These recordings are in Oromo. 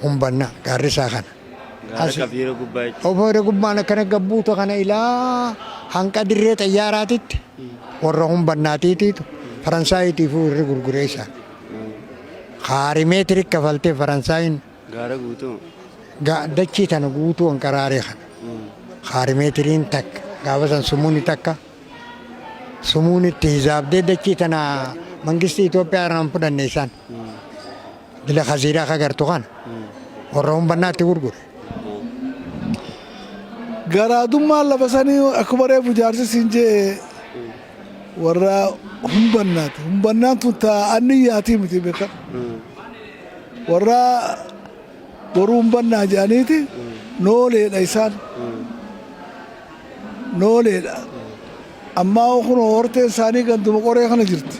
هم بنا قارسا خان Gaara kafiira gubbaa jechuudha. وفور قبانا كان قبوتو كان إلى هنكا دريت أياراتيت ورهم بناتيتي فرنساي تيفو رجل قريشا خارمتري كفلتي فرنساين Gaara guutuu. دتشي تنقوتو انكراري خان خارمترين تك قابسا سموني تكا سموني تهزاب دي دتشي تنا منجستي إثيوبيا رامبنا النيسان دل خزيرا خاغرتو خان ورهم بناتي ورقر garaadummaan lafa sanii akkuma reefu jaarsi siin jee warra humbannaati. Humbannaan tun anniyyaatii miti beekan. Warra boruu humbannaa jedhaniiti nooleedha isaan. Nooleedha. Ammaa kun horteen isaanii ganduma qoree kana jirti.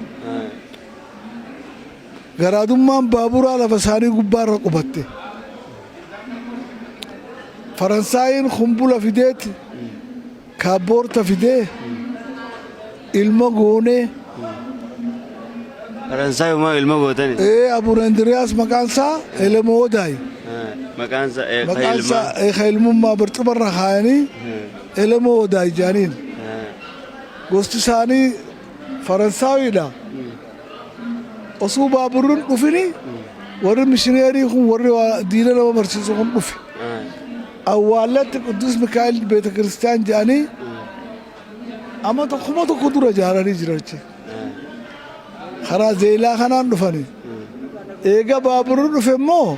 Garaadummaan baaburaa lafa isaanii gubbaarra qubatte. Faransaayeen kumbula fideeti kaabboorta fidee ilma goonee. Faransaay uumaa ilma gootani. Abuun Andiriyaas maqaan isaa Elemoodaayi. Maqaan isaa ilmummaa barcumarra kaayanii Elemoodaayi jedhaniin. Gosti isaanii Faransaayidha. Osoo baaburri dhufini warri mishineerii kun warri diina nama barsiisu kun dhufe. أولت قدوس ميكائيل بيت كريستيان جاني أما تخمة تقدر جاراني جرتش خرا زيلا خنان نفني إيجا بابور نفهمه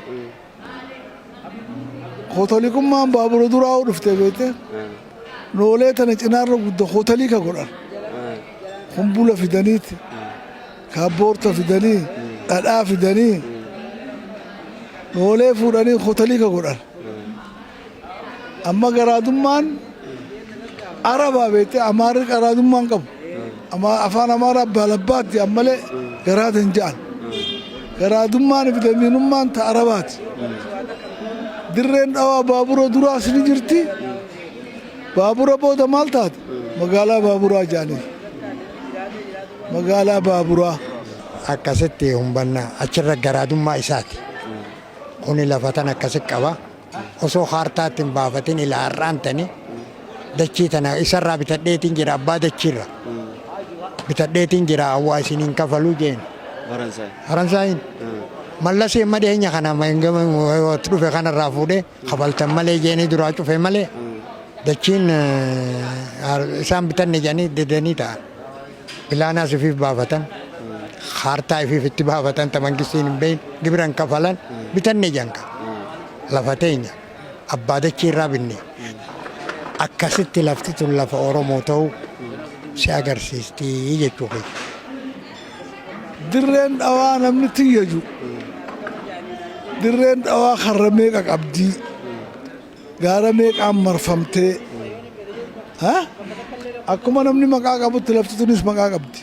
خوتاليكم ما بابور دراو نفته بيته نولة تنجنار رود خوتاليكا قرار خمبولا في دنيت كابورتا في دني ألا في دني نولة فوراني خوتاليكا قرار أما قرادمان عربا بيتي أمارك قرادمان قب أما أفان أمارا بالبات أما لي قراد انجان قرادمان بدمينمان تعربات درين أوا بابورو دراس نجرتي بابورو بودا مالتات مقالا بابورا جاني مقالا بابورا akkasitti humbanna achirra garaadummaa isaati kuni lafatan akkasi qaba osoo hartaatti hin baafatin ilaa har'aantani dachii tana isarraa bitadheetiin jira abbaa dachiirra bitadheetiin jira awwaa isiniin kafaluu jeen Faransaayin mallasee madeenya kana dhufe kanarraa fuudhee kafaltan malee jeenii duraa cufe malee dachiin isaan bitanne jedhanii didanii ta'an bilaanaa sifiif baafatan hartaa ifiif itti baafatan tamangistiin hin beeyin gibiran kafalan bitanne janka lafa teenya abbaa dachiirraa binne akkasitti lafti tun lafa Oromoo ta'uu si agarsiisti jechuudha. Dirreen dhawaa namni tiyyaju dirreen dhawaa karra meeqa qabdii gaara meeqaan marfamtee akkuma namni maqaa qabutti lafti tunis maqaa qabdi.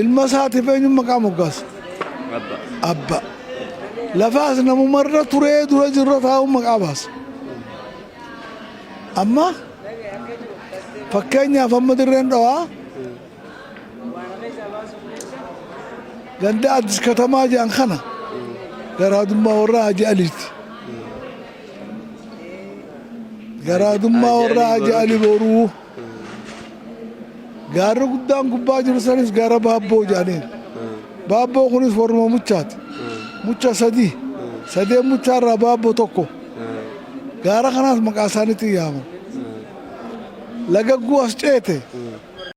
Ilma isaatiif eenyu maqaa moggaasa? Abba. Lafaas namumarra turee dura jirra taa'u maqaa baasa. Amma fakkeenyaaf amma dirreen dhawaa ganda Addis Katamaa jedhan kana garaadummaa warra Haji Aliiti. Garaadummaa warra Haji Ali boruu gaarri guddaan gubbaa jiru sanis gaara Baabboo jedhaniin. Baabboo kunis warruma muchaati. Mucha sadii muchaarraa Baabboo tokko. Gaara kanaas maqaa isaaniitti yaama. Lagagguu as ceete